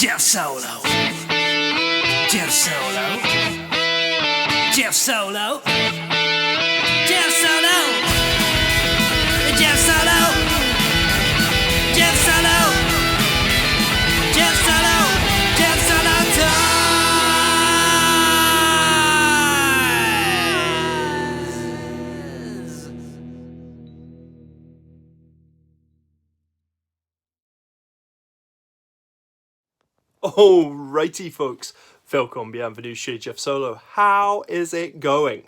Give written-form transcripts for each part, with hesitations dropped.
Jeff Solo. Jeff Solo. Jeff Solo. Jeff Solo. Jeff Solo. Jeff Solo. Jeff Solo. Jeff Solo time. Alrighty folks, welcome, bienvenue chez Jeff Solo. How is it going?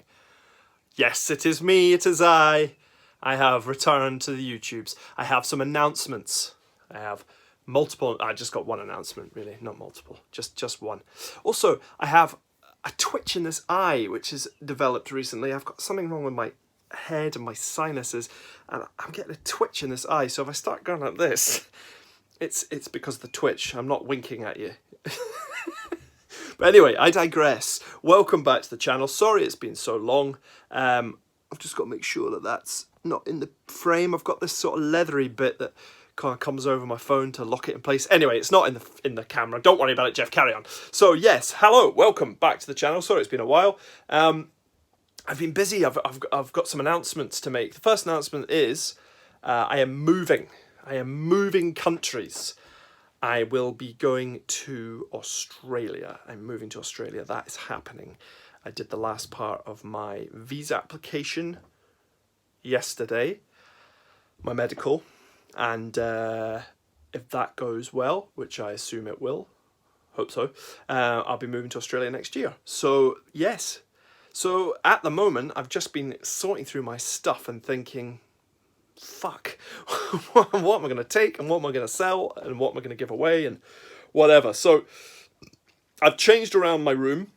Yes, it is me, it is I. I have returned to the YouTubes. I have some announcements. I have multiple, I just got one announcement really, not multiple, just one. Also, I have a twitch in this eye which has developed recently. I've got something wrong with my head and my sinuses and I'm getting a twitch in this eye, so if I start going like this, it's because of the twitch. I'm not winking at you. But anyway, I digress. Welcome back to the channel. Sorry it's been so long. I've just got to make sure that that's not in the frame. I've got this sort of leathery bit that kind of comes over my phone to lock it in place. Anyway, it's not in the camera. Don't worry about it, Jeff. Carry on. So yes, hello, welcome back to the channel. Sorry it's been a while. I've been busy. I've got some announcements to make. The first announcement is I am moving. I am moving countries. I will be going to Australia. I'm moving to Australia. That is happening. I did the last part of my visa application yesterday, my medical, and if that goes well, which I assume it will, hope so, I'll be moving to Australia next year. So yes. So at the moment, I've just been sorting through my stuff and thinking, fuck, what am I going to take and what am I going to sell and what am I going to give away and whatever. So I've changed around my room.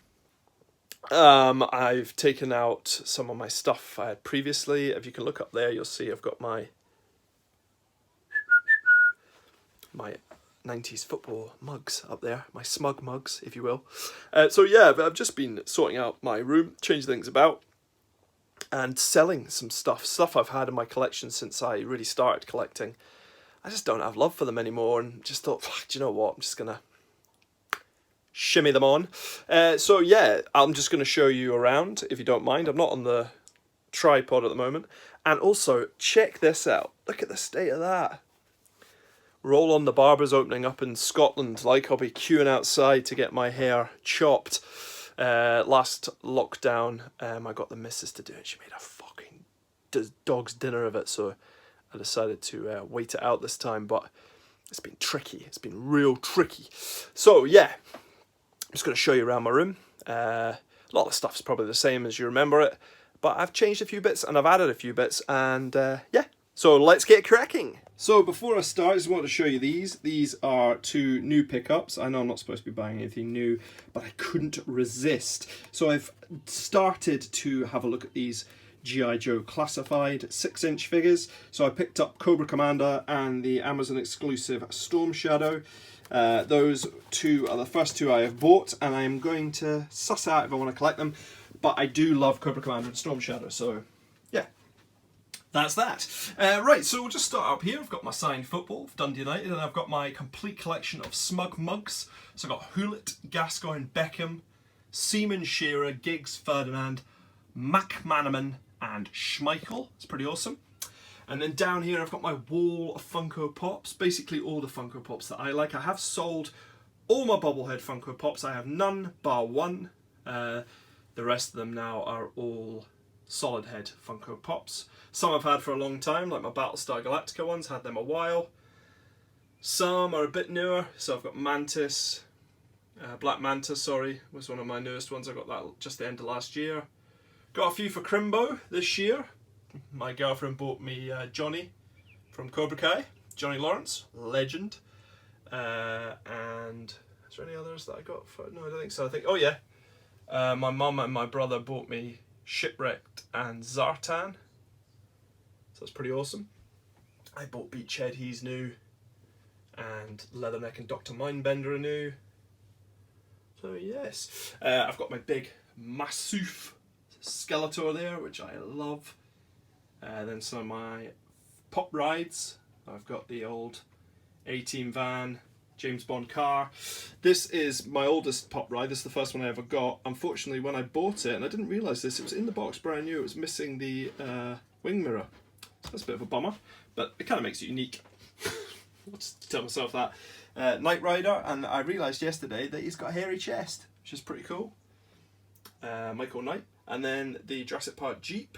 I've taken out some of my stuff I had previously. If you can look up there, you'll see I've got my 90s football mugs up there, my smug mugs, if you will. So yeah, I've just been sorting out my room, changing things about, and selling some stuff I've had in my collection since I really started collecting. I just don't have love for them anymore and just thought, do you know what, I'm just gonna shimmy them on. So yeah, I'm just gonna show you around if you don't mind. I'm not on the tripod at the moment. And also, check this out. Look at the state of that. Roll on the barber's opening up in Scotland. Like, I'll be queuing outside to get my hair chopped. Last lockdown, I got the missus to do it. She made a fucking dog's dinner of it, so I decided to wait it out this time, but it's been tricky. It's been real tricky. So yeah, I'm just going to show you around my room. A lot of the stuff's probably the same as you remember it, but I've changed a few bits and I've added a few bits, and yeah, so let's get cracking. So before I start, I just want to show you these. These are two new pickups. I know I'm not supposed to be buying anything new, but I couldn't resist. So I've started to have a look at these G.I. Joe classified 6-inch figures. So I picked up Cobra Commander and the Amazon exclusive Storm Shadow. Those two are the first two I have bought, and I am going to suss out if I want to collect them. But I do love Cobra Commander and Storm Shadow, so yeah. That's that. Right, so we'll just start up here. I've got my signed football of Dundee United, and I've got my complete collection of smug mugs. So I've got Hulett, Gascoigne, Beckham, Seaman, Shearer, Giggs, Ferdinand, McManaman, and Schmeichel. It's pretty awesome. And then down here I've got my wall of Funko Pops, basically all the Funko Pops that I like. I have sold all my bobblehead Funko Pops. I have none bar one. The rest of them now are all solid head Funko Pops. Some I've had for a long time, like my Battlestar Galactica ones, had them a while. Some are a bit newer, so I've got Mantis, Black Manta, sorry, was one of my newest ones. I got that just the end of last year. Got a few for Crimbo this year. My girlfriend bought me Johnny from Cobra Kai, Johnny Lawrence, legend. And is there any others that I got for? No, I don't think so. I think, oh yeah, my mum and my brother bought me Shipwrecked and Zartan. So that's pretty awesome. I bought Beachhead, he's new. And Leatherneck and Dr. Mindbender are new. So yes. I've got my big Massif Skeletor there, which I love. Then some of my pop rides. I've got the old A-Team van, James Bond car. This is my oldest pop ride. This is the first one I ever got. Unfortunately, when I bought it, and I didn't realise this, it was in the box brand new. It was missing the wing mirror. So that's a bit of a bummer, but it kind of makes it unique. I'll just tell myself that. Knight Rider, and I realised yesterday that he's got a hairy chest, which is pretty cool. Michael Knight. And then the Jurassic Park Jeep.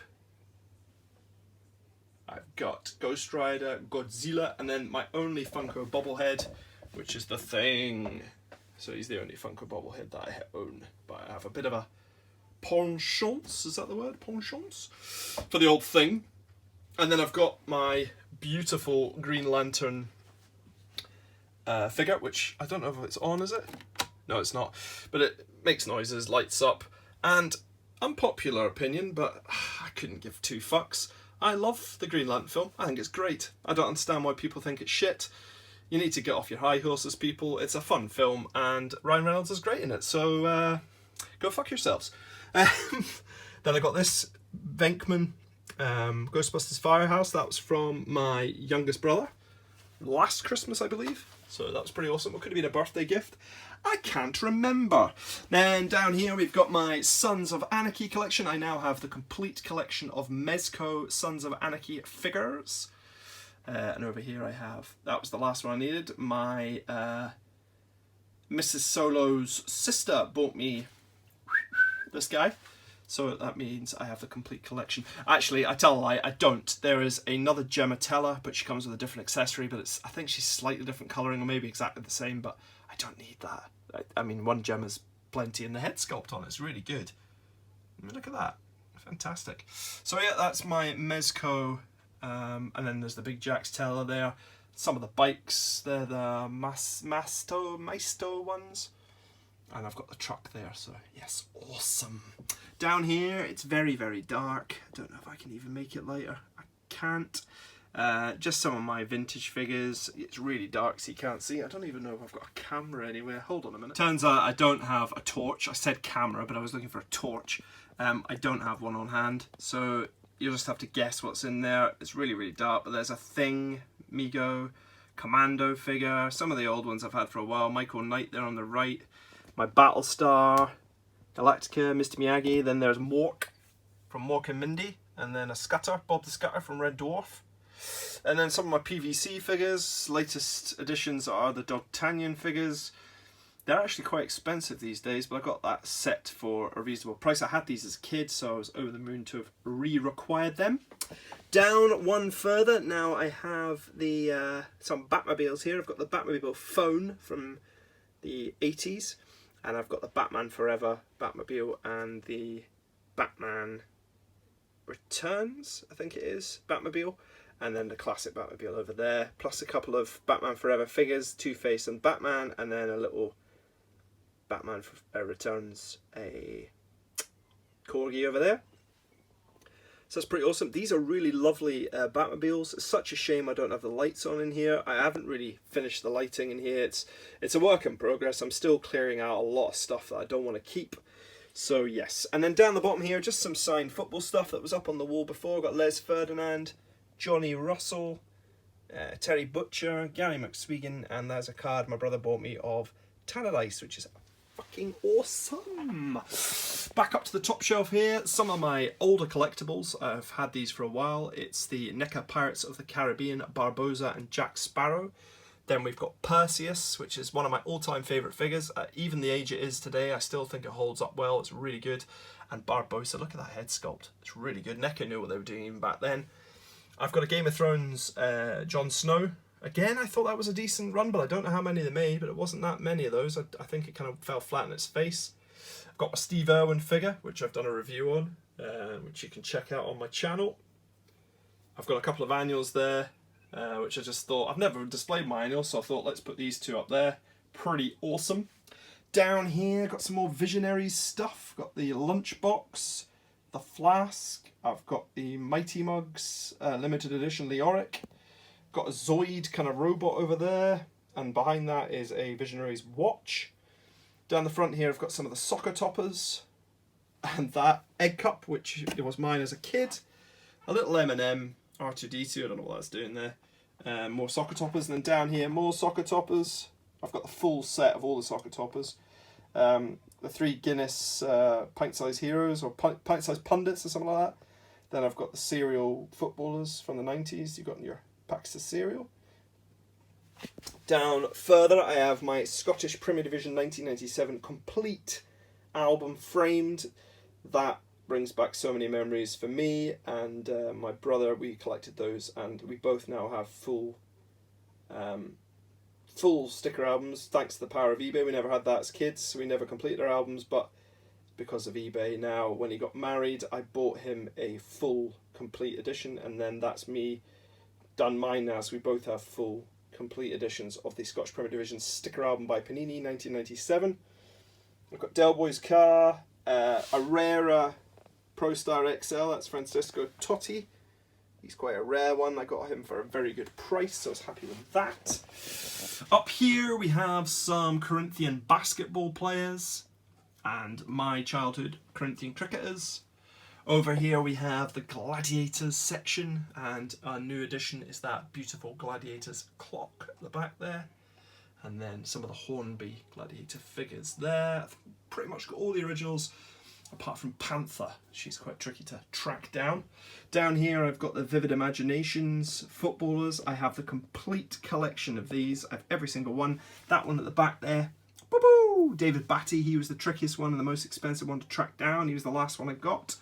I've got Ghost Rider, Godzilla, and then my only Funko bobblehead, which is the Thing. So he's the only Funko bobblehead that I own. But I have a bit of a penchant, is that the word? Penchant? For the old Thing. And then I've got my beautiful Green Lantern figure, which I don't know if it's on, is it? No, it's not. But it makes noises, lights up, and unpopular opinion, but I couldn't give two fucks. I love the Green Lantern film. I think it's great. I don't understand why people think it's shit. You need to get off your high horses, people. It's a fun film, and Ryan Reynolds is great in it, so go fuck yourselves. Then I got this Venkman Ghostbusters Firehouse. That was from my youngest brother last Christmas, I believe. So that was pretty awesome. It could have been a birthday gift. I can't remember. Then down here we've got my Sons of Anarchy collection. I now have the complete collection of Mezco Sons of Anarchy figures. And over here I have, that was the last one I needed, my Mrs. Solo's sister bought me this guy. So that means I have the complete collection. Actually, I tell a lie, I don't. There is another Gematella, but she comes with a different accessory, but I think she's slightly different colouring, or maybe exactly the same, but I don't need that. I mean, one Gemma's plenty, and the head sculpt on it's really good. I mean, look at that. Fantastic. So yeah, that's my Mezco, and then there's the big Jax Teller there. Some of the bikes, they're the Maisto ones. And I've got the truck there, so yes, awesome. Down here, it's very, very dark. I don't know if I can even make it lighter. I can't. Just some of my vintage figures. It's really dark, so you can't see. I don't even know if I've got a camera anywhere. Hold on a minute. Turns out I don't have a torch. I said camera, but I was looking for a torch. I don't have one on hand, so you'll just have to guess what's in there. It's really, really dark, but there's a Thing, Mego, Commando figure. Some of the old ones I've had for a while. Michael Knight there on the right. My Battlestar, Galactica, Mr. Miyagi. Then there's Mork from Mork and Mindy. And then a Scudder, Bob the Scudder from Red Dwarf. And then some of my PVC figures. Latest additions are the D'Artagnan figures. They're actually quite expensive these days, but I got that set for a reasonable price. I had these as a kid, so I was over the moon to have re-required them. Down one further, now I have the some Batmobiles here. I've got the Batmobile phone from the 80s. And I've got the Batman Forever Batmobile and the Batman Returns, I think it is, Batmobile. And then the classic Batmobile over there. Plus a couple of Batman Forever figures, Two-Face and Batman. And then a little Batman Returns, a Corgi over there. So that's pretty awesome. These are really lovely Batmobiles. It's such a shame I don't have the lights on in here. I haven't really finished the lighting in here. It's a work in progress. I'm still clearing out a lot of stuff that I don't want to keep. So yes. And then down the bottom here, just some signed football stuff that was up on the wall before. I've got Les Ferdinand, Johnny Russell, Terry Butcher, Gary McSwegan, and there's a card my brother bought me of Tannadice, which is fucking awesome. Back up to the top shelf here, some of my older collectibles. I've had these for a while. It's the NECA Pirates of the Caribbean, Barbossa and Jack Sparrow. Then we've got Perseus, which is one of my all-time favourite figures. Even the age it is today, I still think it holds up well. It's really good. And Barbossa, look at that head sculpt. It's really good. NECA knew what they were doing even back then. I've got a Game of Thrones Jon Snow. Again, I thought that was a decent run, but I don't know how many they made, but it wasn't that many of those. I think it kind of fell flat in its face. I've got a Steve Irwin figure, which I've done a review on, which you can check out on my channel. I've got a couple of annuals there, which I just thought, I've never displayed my annuals, so I thought let's put these two up there. Pretty awesome. Down here, got some more Visionaries stuff. Got the Lunchbox, the Flask. I've got the Mighty Mugs, limited edition Leoric. Got a Zoid kind of robot over there, and behind that is a Visionaries watch. Down the front here I've got some of the soccer toppers, and that egg cup, which was mine as a kid. A little M&M, R2-D2, I don't know what that's doing there. More soccer toppers, and then down here more soccer toppers. I've got the full set of all the soccer toppers. The 3 Guinness pint-sized heroes, or pint-sized pundits or something like that. Then I've got the cereal footballers from the 90s. You've got your packs of cereal. Down further, I have my Scottish Premier Division 1997 complete album framed. That brings back so many memories for me and my brother. We collected those, and we both now have full sticker albums thanks to the power of eBay. We never had that as kids, so we never completed our albums, but because of eBay now, when he got married, I bought him a full complete edition, and then that's me done mine now, so we both have full complete editions of the Scottish Premier Division sticker album by Panini 1997. I've got Del Boy's car, a rarer Pro Star XL, that's Francisco Totti. He's quite a rare one. I got him for a very good price, so I was happy with that. Up here we have some Corinthian basketball players and my childhood Corinthian cricketers. Over here we have the Gladiators section, and our new addition is that beautiful Gladiators clock at the back there. And then some of the Hornby Gladiator figures there. I've pretty much got all the originals, apart from Panther. She's quite tricky to track down. Down here I've got the Vivid Imaginations footballers. I have the complete collection of these. I have every single one. That one at the back there. Boo-boo! David Batty, he was the trickiest one and the most expensive one to track down. He was the last one I got.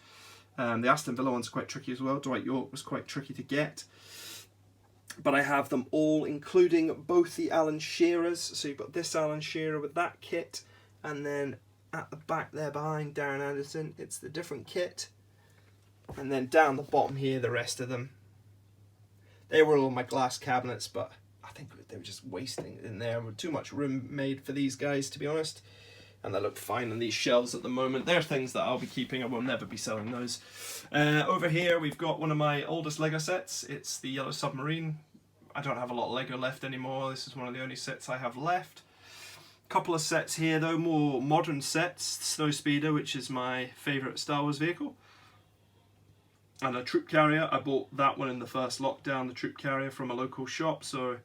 The Aston Villa one's quite tricky as well. Dwight York was quite tricky to get. But I have them all, including both the Alan Shearers. So you've got this Alan Shearer with that kit, and then at the back there behind Darren Anderson, it's the different kit. And then down the bottom here, the rest of them. They were all in my glass cabinets, but I think they were just wasting it in there. With too much room made for these guys, to be honest. And they look fine on these shelves at the moment. They're things that I'll be keeping. I will never be selling those. Over here, we've got one of my oldest Lego sets. It's the Yellow Submarine. I don't have a lot of Lego left anymore. This is one of the only sets I have left. Couple of sets here though, more modern sets. Snowspeeder, which is my favourite Star Wars vehicle. And a troop carrier. I bought that one in the first lockdown, the troop carrier, from a local shop. So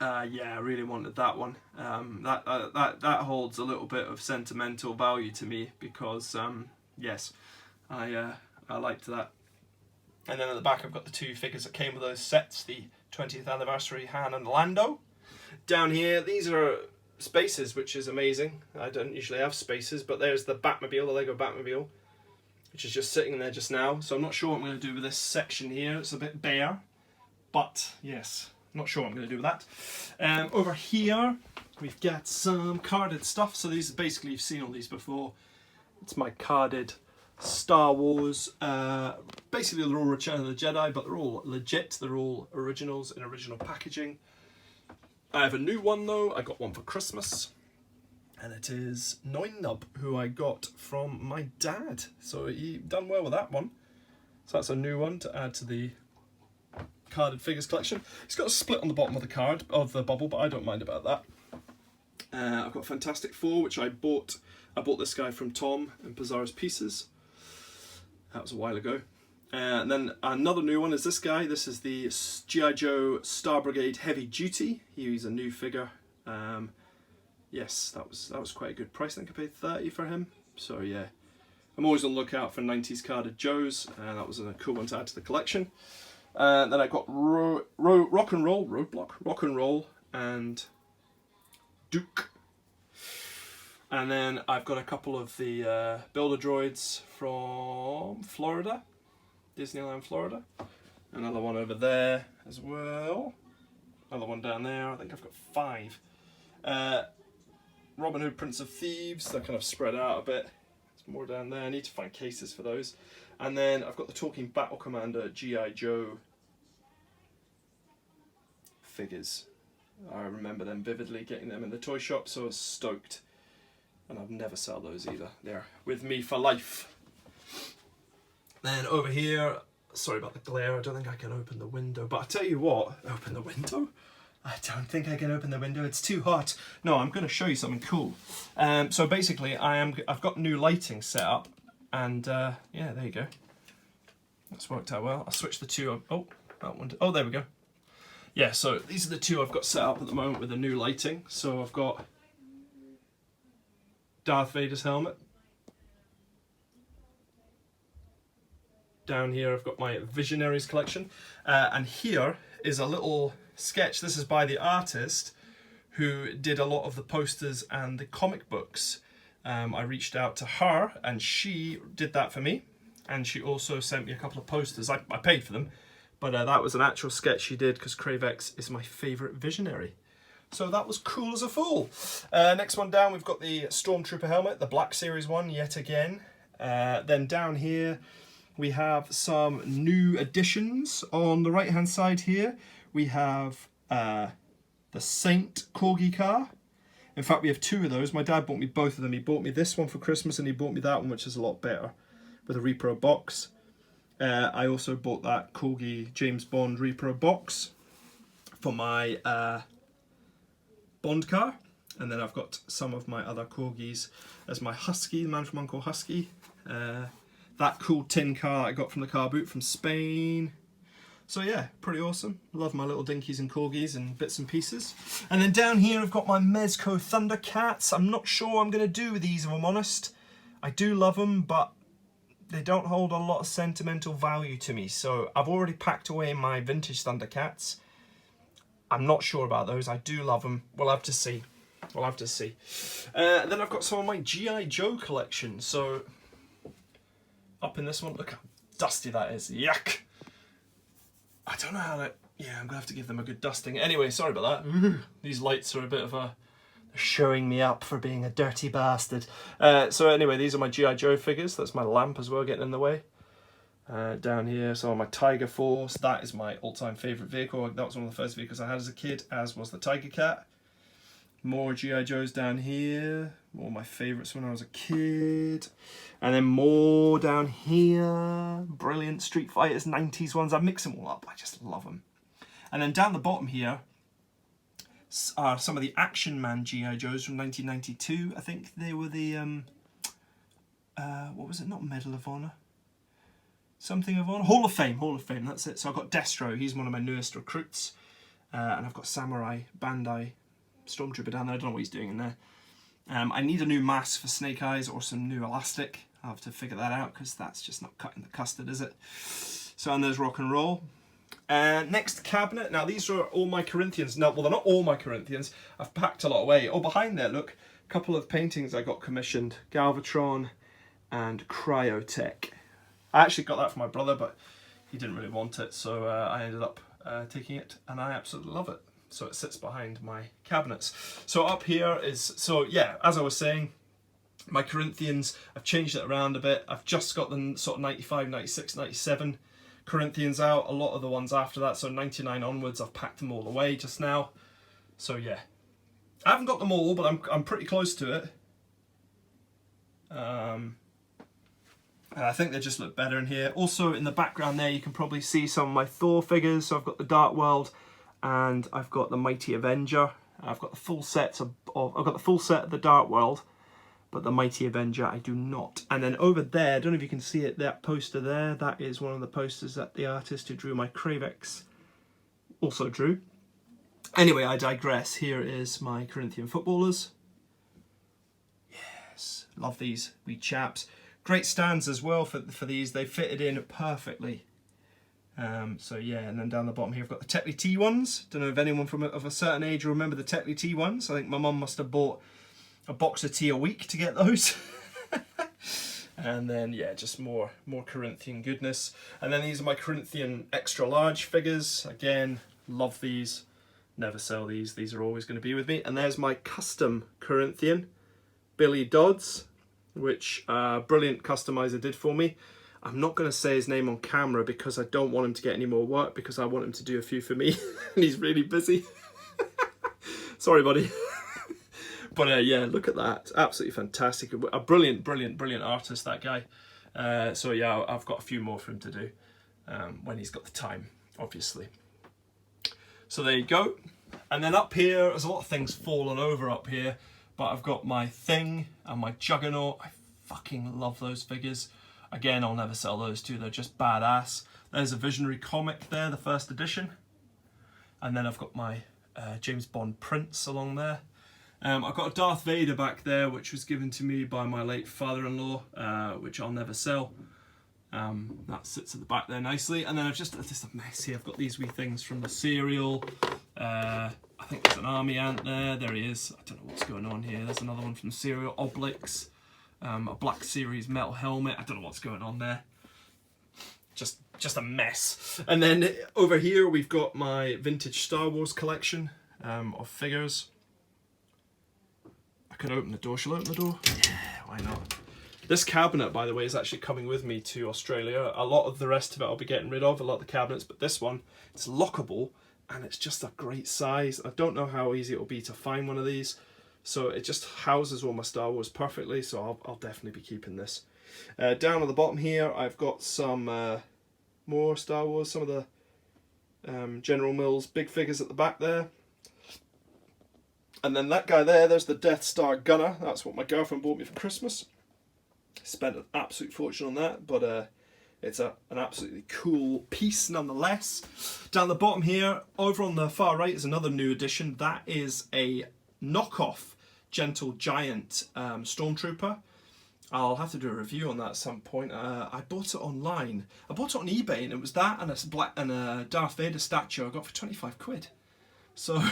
yeah, I really wanted that one. That holds a little bit of sentimental value to me because yes, I liked that. And then at the back I've got the 2 figures that came with those sets, the 20th anniversary Han and Lando. Down here, these are spaces, which is amazing. I don't usually have spaces, but there's the Batmobile, the Lego Batmobile, which is just sitting there just now. So I'm not sure what I'm going to do with this section here. It's a bit bare, but yes, not sure what I'm going to do with that. Over here, we've got some carded stuff. So these, basically, you've seen all these before. It's my carded Star Wars. Basically, they're all Return of the Jedi, but they're all legit. They're all originals in original packaging. I have a new one though. I got one for Christmas, and it is Nine Nub, who I got from my dad. So he done well with that one. So that's a new one to add to the carded figures collection. It's got a split on the bottom of the card of the bubble, but I don't mind about that. I've got Fantastic Four, which I bought. I bought this guy from Tom in Pizarro's Pieces. That was a while ago. And then another new one is this guy. This is the G.I. Joe Star Brigade Heavy Duty. He's a new figure. Yes, that was quite a good price. I think I paid $30 for him. So yeah, I'm always on the lookout for 90s carded Joes, and that was a cool one to add to the collection. Then I got Rock and Roll, and Duke. And then I've got a couple of the Builder Droids from Florida. Disneyland, Florida. Another one over there as well. Another one down there. I think I've got 5. Robin Hood, Prince of Thieves. They're kind of spread out a bit. There's more down there. I need to find cases for those. And then I've got the Talking Battle Commander G.I. Joe figures. I remember them vividly, getting them in the toy shop, so I was stoked. And I'll never sell those either. They're with me for life. Then over here, sorry about the glare, I don't think I can open the window, but I tell you what, open the window? I don't think I can open the window, it's too hot. No, I'm going to show you something cool. So basically, I've got new lighting set up, and yeah, there you go. That's worked out well. I'll switch the two up. Oh, that one. Oh, there we go. yeah, so these are the two I've got set up at the moment with the new lighting. So I've got Darth Vader's helmet. Down here I've got my Visionaries collection. And here is a little sketch. This is by the artist who did a lot of the posters and the comic books. I reached out to her and she did that for me. And she also sent me a couple of posters. I paid for them. But that was an actual sketch she did because Cravex is my favourite Visionary. So that was cool as a fool. Next one down, we've got the Stormtrooper helmet, the Black Series one, yet again. Then down here, we have some new additions. On the right-hand side here, we have the Saint Corgi car. In fact, we have two of those. My dad bought me both of them. He bought me this one for Christmas and he bought me that one, which is a lot better, with a repro box. I also bought that Corgi James Bond repro box for my Bond car. And then I've got some of my other Corgis as my Husky, the Man from Uncle Husky. That cool tin car I got from the car boot from Spain. So yeah, pretty awesome. Love my little dinkies and Corgis and bits and pieces. And then down here I've got my Mezco Thundercats. I'm not sure what I'm going to do with these if I'm honest. I do love them, but they don't hold a lot of sentimental value to me. So I've already packed away my vintage Thundercats. I'm not sure about those. I do love them. We'll have to see. We'll have to see. Then I've got some of my G.I. Joe collection. So up in this one, look how dusty that is. Yuck. I don't know how that... Yeah, I'm going to have to give them a good dusting. Anyway, sorry about that. These lights are a bit of a... showing me up for being a dirty bastard. So anyway, these are my G.I. Joe figures. That's my lamp as well, getting in the way. Down here, some of my Tiger Force. That is my all-time favourite vehicle. That was one of the first vehicles I had as a kid, as was the Tiger Cat. More G.I. Joes down here. More of my favourites when I was a kid. And then more down here. Brilliant Street Fighters, 90s ones. I mix them all up. I just love them. And then down the bottom here are some of the Action Man G.I. Joes from 1992. I think they were the, what was it? Not Medal of Honor. Something of Honor. Hall of Fame, that's it. So I've got Destro, he's one of my newest recruits. And I've got Samurai Bandai Stormtrooper down there. I don't know what he's doing in there. I need a new mask for Snake Eyes or some new elastic. I'll have to figure that out because that's just not cutting the custard, is it? So, and there's Rock and Roll. Next cabinet. Now these are all my Corinthians. No, well, they're not all my Corinthians. I've packed a lot away. Oh, behind there, look, a couple of paintings I got commissioned. Galvatron and Cryotech. I actually got that for my brother, but he didn't really want it, so I ended up taking it, and I absolutely love it. So it sits behind my cabinets. So up here is, so yeah, as I was saying, my Corinthians, I've changed it around a bit. I've just got the sort of 95, 96, 97 Corinthians out. A lot of the ones after that, so 99 onwards, I've packed them all away just now. So yeah, I haven't got them all, but I'm pretty close to it. And I think they just look better in here. Also in the background there, you can probably see some of my Thor figures. So I've got the Dark World and I've got the Mighty Avenger. I've got the full set of I've got the full set of the Dark World, but the Mighty Avenger I do not. And then over there, I don't know if you can see it, that poster there, that is one of the posters that the artist who drew my Cravex also drew. Anyway, I digress. Here is my Corinthian Footballers. Yes, love these wee chaps. Great stands as well for these. They fitted in perfectly. So yeah, and then down the bottom here I've got the Tetley T ones. Don't know if anyone of a certain age will remember the Tetley T ones. I think my mum must have bought a box of tea a week to get those. And then yeah, just more Corinthian goodness. And then these are my Corinthian extra large figures. Again, love these. Never sell these. These are always going to be with me. And there's my custom Corinthian, Billy Dodds, which brilliant customizer did for me. I'm not going to say his name on camera because I don't want him to get any more work, because I want him to do a few for me and he's really busy. Sorry, buddy. But yeah, look at that. Absolutely fantastic. A brilliant artist, that guy. So yeah, I've got a few more for him to do when he's got the time, obviously. So there you go. And then up here, there's a lot of things fallen over up here, but I've got my Thing and my Juggernaut. I fucking love those figures. Again, I'll never sell those two. They're just badass. There's a Visionary comic there, the first edition. And then I've got my James Bond prints along there. I've got a Darth Vader back there, which was given to me by my late father-in-law, which I'll never sell. That sits at the back there nicely. And then I've just a mess here. I've got these wee things from the cereal. I think there's an army ant there. There he is. I don't know what's going on here. There's another one from the cereal. Oblix. A Black Series metal helmet. I don't know what's going on there. Just a mess. And then over here we've got my vintage Star Wars collection of figures. I could open the door. Shall I open the door? Yeah, why not? This cabinet, by the way, is actually coming with me to Australia. A lot of the rest of it I'll be getting rid of, a lot of the cabinets, but this one, it's lockable and it's just a great size. I don't know how easy it'll be to find one of these, so it just houses all my Star Wars perfectly, so I'll definitely be keeping this. Down at the bottom here, I've got some more Star Wars, some of the General Mills big figures at the back there. And then that guy there's the Death Star Gunner. That's what my girlfriend bought me for Christmas. Spent an absolute fortune on that, but it's an absolutely cool piece nonetheless. Down the bottom here, over on the far right, is another new addition. That is a knockoff Gentle Giant Stormtrooper. I'll have to do a review on that at some point. I bought it online. I bought it on eBay, and it was that and a Darth Vader statue I got for 25 quid. So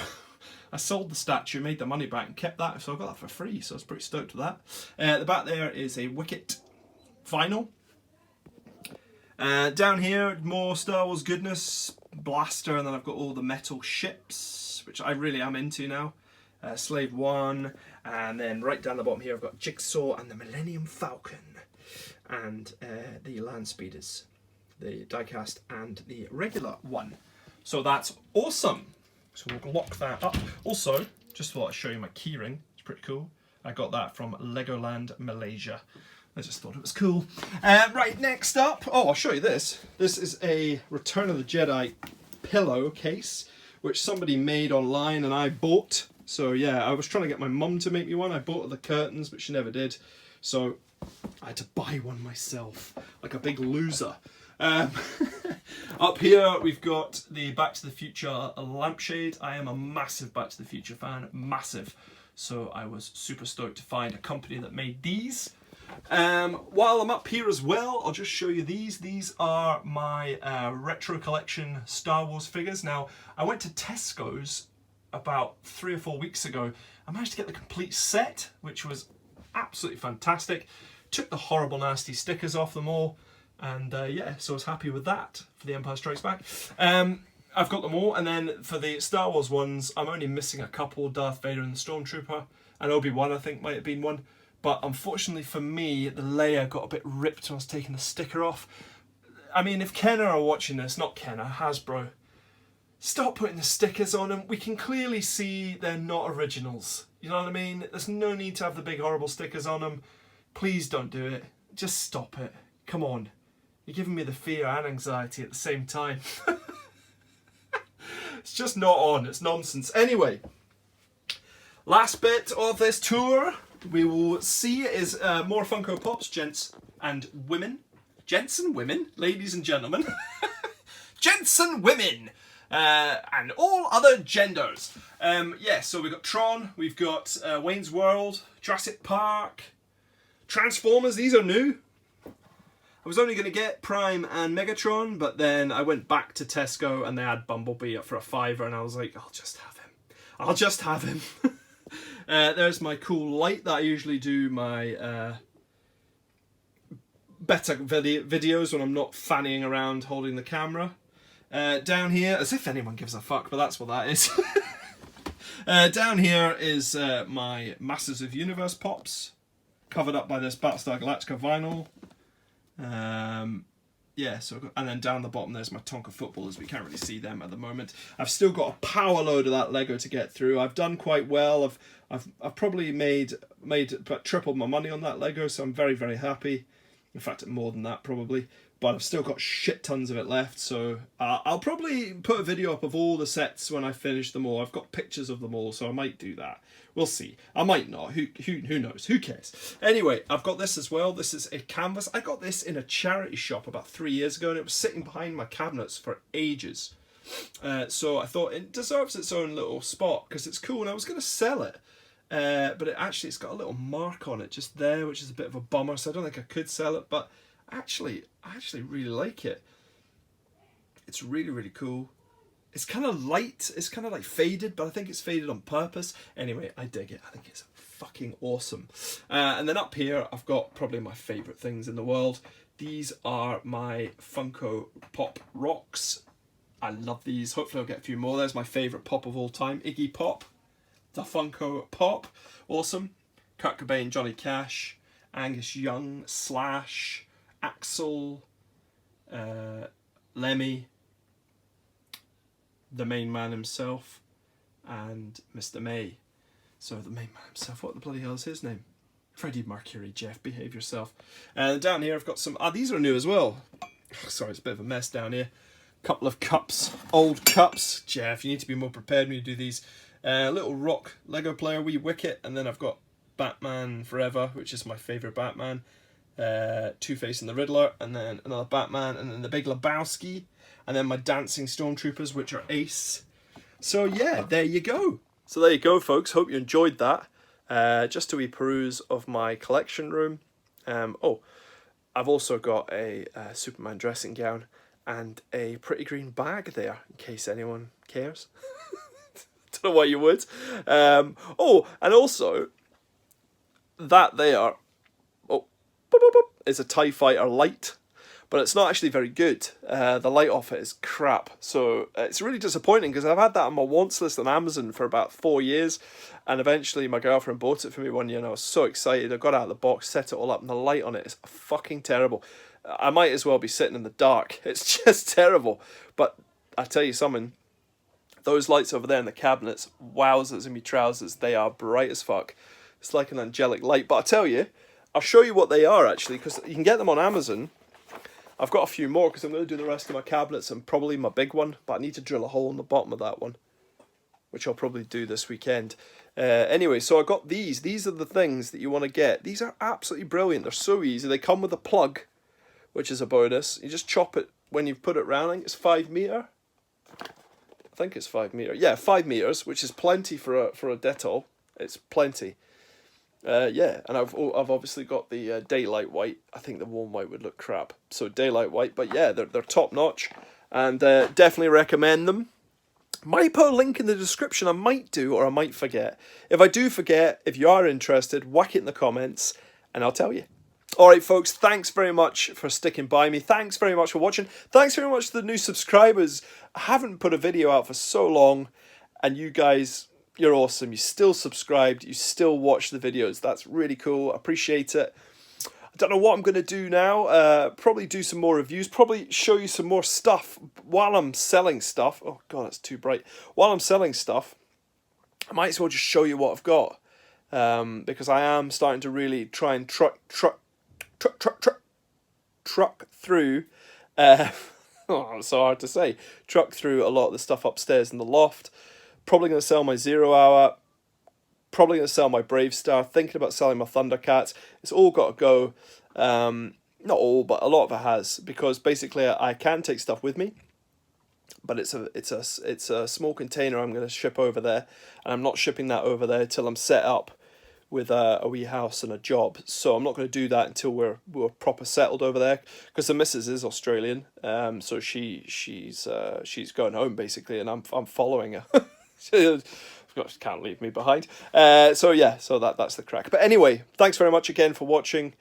I sold the statue, made the money back, and kept that, so I got that for free, so I was pretty stoked with that. At the back there is a Wicket vinyl. Down here, more Star Wars goodness, blaster, and then I've got all the metal ships, which I really am into now. Slave 1, and then right down the bottom here I've got Jigsaw and the Millennium Falcon, and the Land Speeders, the diecast and the regular one. So that's awesome. So we'll lock that up. Also, just thought I'd show you my keyring. It's pretty cool. I got that from Legoland, Malaysia. I just thought it was cool. Right, next up, I'll show you this. This is a Return of the Jedi pillowcase, which somebody made online and I bought. So yeah, I was trying to get my mum to make me one. I bought her the curtains, but she never did. So I had to buy one myself, like a big loser. Up here we've got the Back to the Future lampshade. I am a massive Back to the Future fan, massive. So I was super stoked to find a company that made these. While I'm up here as well, I'll just show you these. These are my retro collection Star Wars figures. Now, I went to Tesco's about 3 or 4 weeks ago. I managed to get the complete set, which was absolutely fantastic. Took the horrible nasty stickers off them all, and yeah, so I was happy with that for the Empire Strikes Back. I've got them all, and then for the Star Wars ones, I'm only missing a couple, Darth Vader and the Stormtrooper, and Obi-Wan I think might have been one. But unfortunately for me, the layer got a bit ripped when I was taking the sticker off. I mean, if Kenner are watching this, not Kenner, Hasbro, stop putting the stickers on them. We can clearly see they're not originals. You know what I mean? There's no need to have the big horrible stickers on them. Please don't do it. Just stop it. Come on. You're giving me the fear and anxiety at the same time. It's just not on. It's nonsense. Anyway, last bit of this tour we will see is more Funko Pops, gents and women. Gents and women, ladies and gentlemen. Gents and women. And all other genders. Yeah, so we've got Tron, we've got Wayne's World, Jurassic Park, Transformers. These are new. I was only going to get Prime and Megatron, but then I went back to Tesco and they had Bumblebee up for a £5, and I was like, I'll just have him. I'll just have him. There's my cool light that I usually do my better videos when I'm not fannying around holding the camera. Down here, as if anyone gives a fuck, but that's what that is. Down here is my Masters of Universe Pops, covered up by this Battlestar Galactica vinyl. Yeah, so and then down the bottom there's my Tonka Footballers. We can't really see them at the moment. I've still got a power load of that Lego to get through. I've done quite well. I've probably made tripled my money on that Lego, so I'm very, very happy. In fact, more than that probably. But I've still got shit tons of it left, so I'll probably put a video up of all the sets when I finish them all. I've got pictures of them all, so I might do that. We'll see. I might not. Who knows? Who cares? Anyway, I've got this as well. This is a canvas. I got this in a charity shop about 3 years ago, and it was sitting behind my cabinets for ages. So I thought it deserves its own little spot because it's cool, and I was going to sell it. But it's got a little mark on it just there, which is a bit of a bummer, so I don't think I could sell it, but I actually really like it. It's really, really cool. It's kind of light, it's kind of like faded, but I think it's faded on purpose. Anyway, I dig it. I think it's fucking awesome. And then up here, I've got probably my favourite things in the world. These are my Funko Pop Rocks. I love these. Hopefully I'll get a few more. There's my favourite pop of all time, Iggy Pop. The Funko Pop, awesome. Kurt Cobain, Johnny Cash, Angus Young, Slash, Axl, Lemmy, the main man himself, and Mr. May. So the main man himself, what the bloody hell is his name? Freddie Mercury. Jeff, behave yourself. And down here I've got some, these are new as well. Sorry, it's a bit of a mess down here. Couple of cups, old cups. Jeff, you need to be more prepared when you do these. Little rock Lego player, wee Wicket, and then I've got Batman Forever, which is my favourite Batman, Two-Face and the Riddler, and then another Batman, and then the Big Lebowski, and then my dancing Stormtroopers, which are Ace. So yeah, there you go. So there you go, folks. Hope you enjoyed that. Just a wee peruse of my collection room. I've also got a Superman dressing gown and a pretty green bag there, in case anyone cares. Don't know why you would. And also that there, is a TIE Fighter light, but it's not actually very good. The light off it is crap, so it's really disappointing because I've had that on my wants list on Amazon for about 4 years, and eventually my girlfriend bought it for me one year, and I was so excited. I got out of the box, set it all up, and the light on it is fucking terrible. I might as well be sitting in the dark. It's just terrible. But I tell you something. Those lights over there in the cabinets, wowzers in me trousers, they are bright as fuck. It's like an angelic light. But I tell you, I'll show you what they are actually, because you can get them on Amazon. I've got a few more because I'm going to do the rest of my cabinets and probably my big one, but I need to drill a hole in the bottom of that one, which I'll probably do this weekend. Anyway, so I got these. These are the things that you want to get. These are absolutely brilliant. They're so easy. They come with a plug, which is a bonus. You just chop it when you've put it round. I think it's 5 metre. I think it's 5 metre. Yeah, 5 metres, which is plenty for a Dettol. It's plenty. Yeah, and I've obviously got the daylight white. I think the warm white would look crap. So daylight white, but yeah, they're top notch, and definitely recommend them. Might put a link in the description. I might do, or I might forget. If I do forget, if you are interested, whack it in the comments, and I'll tell you. Alright folks, thanks very much for sticking by me. Thanks very much for watching. Thanks very much to the new subscribers. I haven't put a video out for so long, and you guys, you're awesome. You still subscribed, you still watch the videos. That's really cool. I appreciate it. I don't know what I'm going to do now. Probably do some more reviews. Probably show you some more stuff while I'm selling stuff. Oh god, that's too bright. While I'm selling stuff, I might as well just show you what I've got. Because I am starting to really try and truck through, it's so hard to say, truck through a lot of the stuff upstairs in the loft. Probably going to sell my 0 Hour, probably going to sell my Brave Star, thinking about selling my Thundercats. It's all got to go, not all, but a lot of it has, because basically I can take stuff with me, but it's a small container I'm going to ship over there, and I'm not shipping that over there till I'm set up with a wee house and a job. So I'm not going to do that until we're proper settled over there, because the missus is Australian, so she's going home basically, and I'm following her. She can't leave me behind. So yeah, so that's the crack. But anyway, thanks very much again for watching.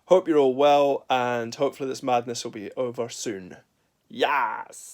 Hope you're all well, and hopefully this madness will be over soon. Yes.